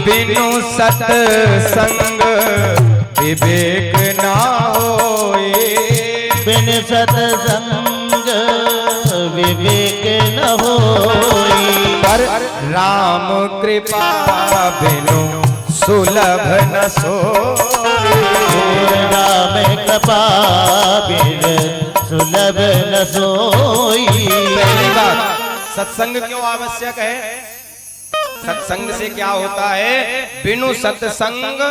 बिनु सत्संग विवेक ना होए। बिन सत्संग विवेक न होई। पर राम कृपा बिनु सुलभ न सोई। राम कृपा बिन सुलभ न सोई। पहली बात, सत्संग क्यों आवश्यक है? सत्संग से क्या होता है? बिनु सत्संग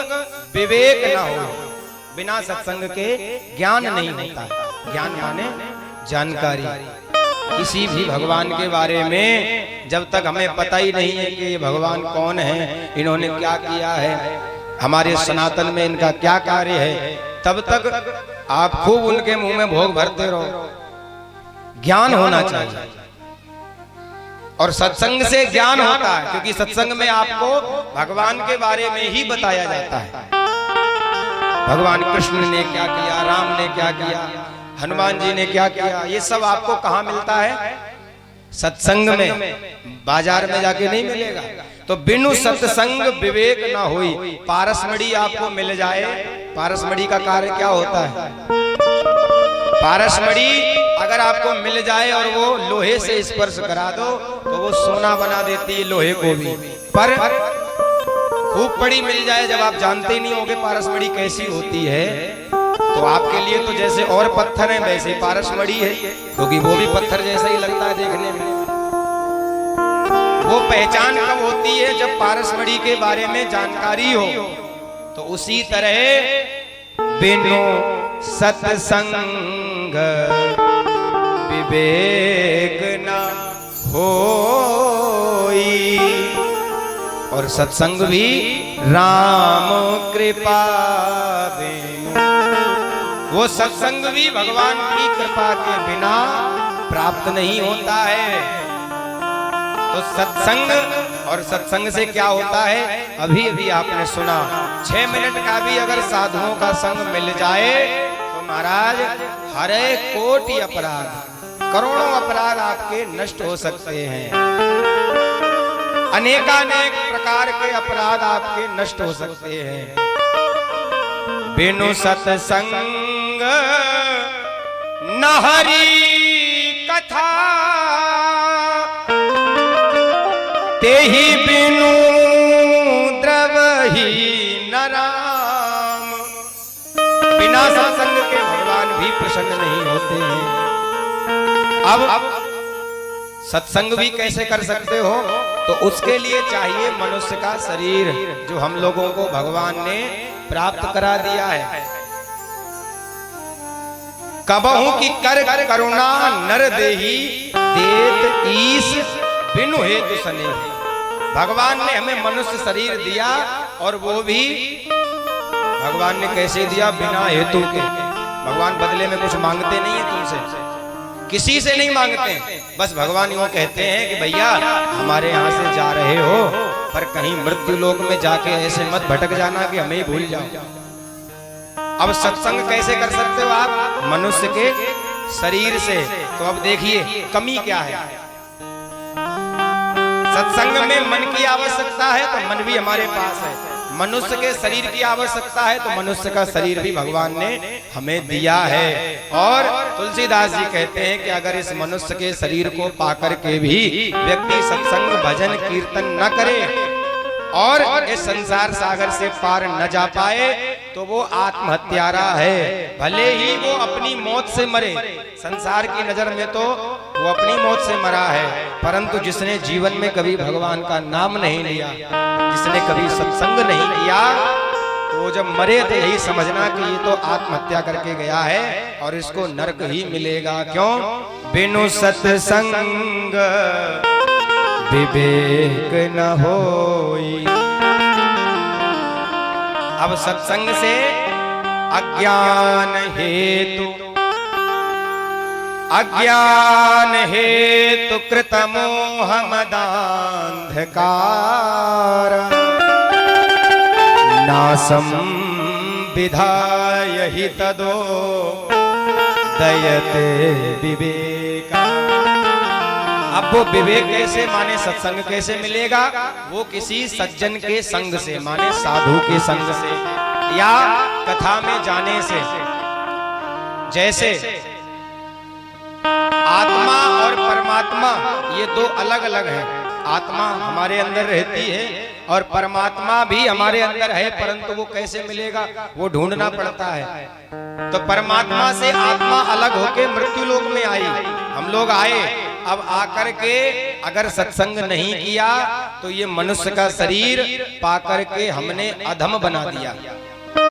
विवेक ना हो। बिना सत्संग के ज्ञान नहीं होता। ज्ञान माने जानकारी। किसी भी भगवान के बारे में जब तक हमें पता ही नहीं है कि ये भगवान कौन है, इन्होंने क्या किया है, हमारे सनातन में इनका क्या कार्य है, तब तक आप खूब उनके मुंह में भोग भरते रहो। ज्ञान होना चाहिए और सत्संग से ज्ञान होता है, क्योंकि सत्संग में आपको भगवान के बारे में ही बताया जाता है। भगवान कृष्ण ने क्या किया, राम ने क्या किया, हनुमान जी ने क्या किया, ये सब आपको कहाँ मिलता है? सत्संग में। बाजार में जाके नहीं मिलेगा। तो बिनु सत्संग विवेक ना होई। पारसमढ़ी आपको मिल जाए, पारसमढ़ी का कार्य क्या होता है? पारसमढ़ी अगर आपको मिल जाए और वो लोहे से स्पर्श करा दो तो वो सोना बना देती है लोहे को भी। पर खूब बड़ी मिल जाए, जब आप जानते ही नहीं होगे पारसमढ़ी कैसी होती है, तो आपके लिए तो जैसे और पत्थर है वैसे पारसमढ़ी है, क्योंकि वो भी पत्थर जैसा ही लगता है देखने में। वो पहचान कब होती है? जब पारसमढ़ी के बारे में जानकारी हो। तो उसी तरह बिनु सत्संग विवेक न होई। और सत्संग भी राम कृपा बिनु, वो सत्संग भी भगवान की कृपा के बिना प्राप्त नहीं होता है। तो सत्संग, और सत्संग से क्या होता है? अभी अभी आपने सुना, 6 मिनट का भी अगर साधुओं का संग मिल जाए तो महाराज हर एक कोटि अपराध, करोड़ों अपराध आपके नष्ट हो सकते हैं। अनेकानेक प्रकार के अपराध आपके नष्ट हो सकते हैं। बिनु सत्संग न हरि कथा, तेहि बिनु द्रवहि न राम। बिना सत्संग के भगवान भी प्रसन्न नहीं होते हैं। अब सत्संग भी कैसे कर सकते हो? तो उसके लिए चाहिए मनुष्य का शरीर, जो हम लोगों को भगवान ने प्राप्त करा दिया है। कबहू की कर करुणा नर देही, देत ईश बिनु हेतु सने। भगवान ने हमें मनुष्य शरीर दिया, और वो भी भगवान ने कैसे दिया? बिना हेतु के। भगवान बदले में कुछ मांगते नहीं है तुमसे, किसी से नहीं मांगते। बस भगवान यूं कहते हैं कि भैया हमारे यहाँ से जा रहे हो, पर कहीं मृत्यु लोक में जाके ऐसे मत भटक जाना कि हमें ही भूल जाओ। अब सत्संग कैसे कर सकते हो आप? मनुष्य के शरीर से। तो अब देखिए कमी क्या है। सत्संग में मन की आवश्यकता है, तो मन भी हमारे पास है। मनुष्य के शरीर की आवश्यकता है, तो मनुष्य का शरीर भी भगवान ने हमें दिया है। और तुलसीदास जी कहते हैं कि अगर इस मनुष्य के शरीर को पाकर के भी व्यक्ति सत्संग भजन कीर्तन न करे और इस संसार सागर से पार न जा पाए, तो वो आत्महत्यारा है। भले ही वो अपनी मौत से मरे, संसार की नजर में तो वो अपनी मौत से मरा है, परंतु जिसने जीवन में कभी भगवान का नाम नहीं लिया, जिसने कभी सत्संग नहीं किया, तो वो जब मरे तो यही समझना कि ये तो आत्महत्या करके गया है और इसको नरक ही मिलेगा। क्यों? बिनु सत्संग विवेक न होई। अब सत्संग से अज्ञान हेतु कृत मोह मदांधकार, नासं विधाय हि तदो दयते विवेका। अब वो विवेक कैसे माने सत्संग कैसे मिलेगा? वो किसी सज्जन के संग से, माने साधु के संग से या कथा में जाने से। जैसे आत्मा और परमात्मा ये दो अलग अलग हैं। आत्मा हमारे अंदर रहती है और परमात्मा भी हमारे अंदर है, परंतु वो कैसे मिलेगा वो ढूंढना पड़ता है। तो परमात्मा से आत्मा अलग होके मृत्यु लोक में आई, हम लोग आए। अब आकर के अगर सत्संग नहीं किया तो ये मनुष्य का शरीर पाकर के हमने अधम बना दिया।